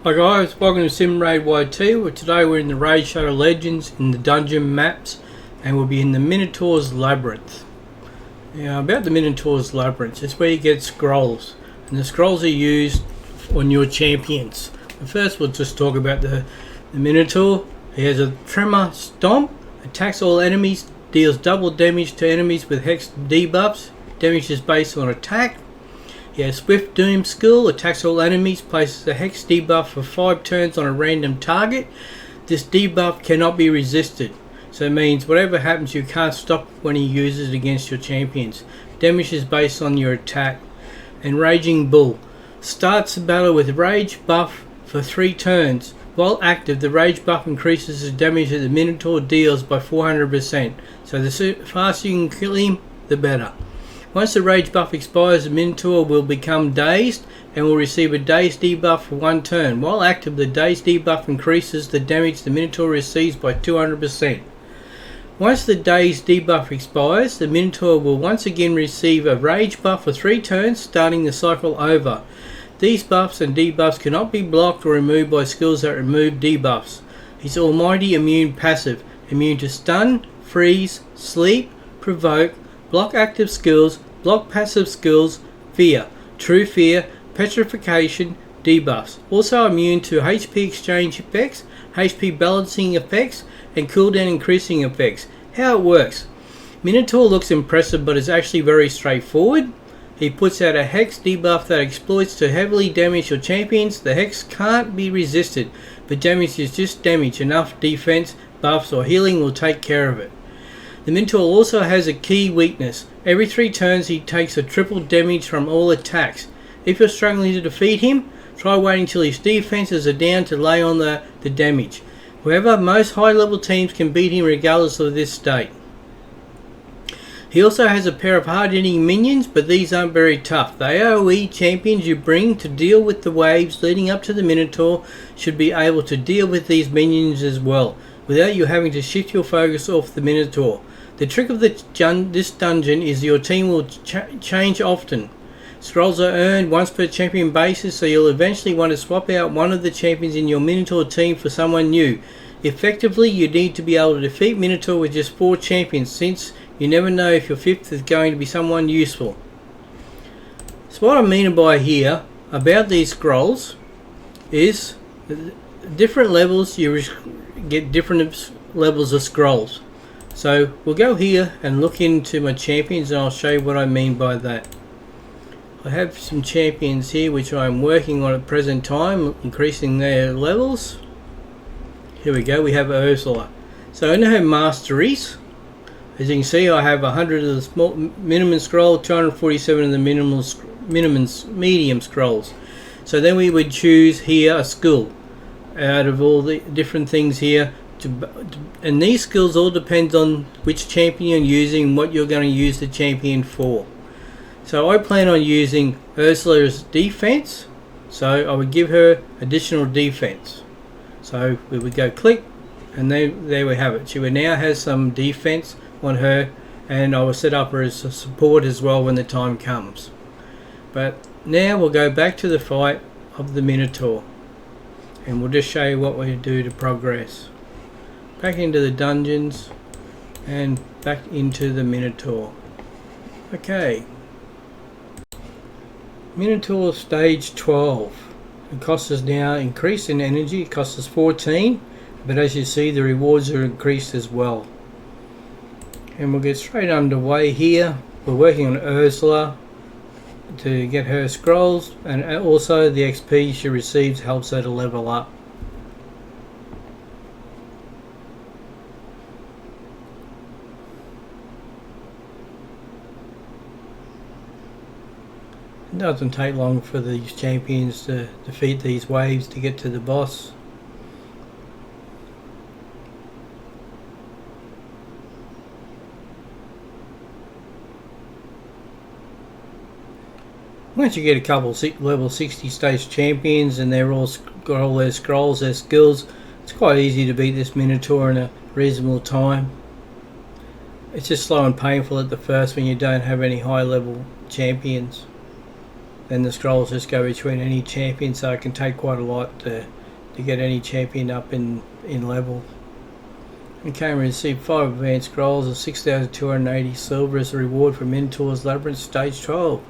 Hi guys, welcome to Sim Raid YT. Today we're in the Raid Shadow Legends in the dungeon maps, and we'll be in the Minotaur's Labyrinth. Now about the Minotaur's Labyrinth, it's where you get scrolls, and the scrolls are used on your champions. But first we'll just talk about the Minotaur. He has a Tremor Stomp, attacks all enemies, deals double damage to enemies with hex debuffs, damage is based on attack. He has Swift Doom skill, attacks all enemies, places a hex debuff for 5 turns on a random target. This debuff cannot be resisted, so it means whatever happens you can't stop when he uses it against your champions. Damage is based on your attack. And Raging Bull starts the battle with Rage buff for 3 turns. While active, the Rage buff increases the damage that the Minotaur deals by 400%, so the faster you can kill him, the better. Once the Rage buff expires, the Minotaur will become dazed and will receive a dazed debuff for 1 turn. While active, the dazed debuff increases the damage the Minotaur receives by 200%. Once the dazed debuff expires, the Minotaur will once again receive a Rage buff for 3 turns, starting the cycle over. These buffs and debuffs cannot be blocked or removed by skills that remove debuffs. His Almighty Immune passive, immune to stun, freeze, sleep, provoke, block active skills, block passive skills, fear, true fear, petrification, debuffs. Also immune to HP exchange effects, HP balancing effects, and cooldown increasing effects. How it works. Minotaur looks impressive but is actually very straightforward. He puts out a hex debuff that exploits to heavily damage your champions. The hex can't be resisted, but damage is just damage. Enough defense, buffs or healing will take care of it. The Minotaur also has a key weakness. Every 3 turns he takes a triple damage from all attacks. If you're struggling to defeat him, try waiting till his defenses are down to lay on the damage. However, most high level teams can beat him regardless of this state. He also has a pair of hard hitting minions, but these aren't very tough. The AoE champions you bring to deal with the waves leading up to the Minotaur should be able to deal with these minions as well, without you having to shift your focus off the Minotaur. The trick of this dungeon is your team will change often. Scrolls are earned once per champion basis, so you'll eventually want to swap out one of the champions in your Minotaur team for someone new. Effectively, you need to be able to defeat Minotaur with just 4 champions, since you never know if your 5th is going to be someone useful. So what I mean by here about these scrolls is different levels you get different levels of scrolls. So we'll go here and look into my champions and I'll show you what I mean by that. I have some champions here which I'm working on at present time, increasing their levels. Here we go, we have Ursula. So in her masteries, as you can see, I have 100 of the small minimum scroll, 247 of the medium scrolls. So then we would choose here a skill out of all the different things here. And these skills all depend on which champion you're using and what you're going to use the champion for. So I plan on using Ursula's defense, so I would give her additional defense. So we would go click, and there we have it. She would now has some defense on her, and I will set up her as a support as well when the time comes. But now we'll go back to the fight of the Minotaur, and we'll just show you what we do to progress. Back into the dungeons and back into the Minotaur. Okay, Minotaur stage 12. It costs us now increased in energy. It costs us 14, but as you see the rewards are increased as well. And we'll get straight underway here. We're working on Ursula to get her scrolls, and also the XP she receives helps her to level up. It doesn't take long for these champions to defeat these waves to get to the boss. Once you get a couple level 60 stage champions and they're all got all their scrolls, their skills, it's quite easy to beat this Minotaur in a reasonable time. It's just slow and painful at the first when you don't have any high level champions. then the scrolls just go between any champion, so it can take quite a lot to get any champion up in level. Okay, we received 5 advanced scrolls of 6,280 silver as a reward for Minotaur's Labyrinth Stage 12.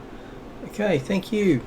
Okay, thank you.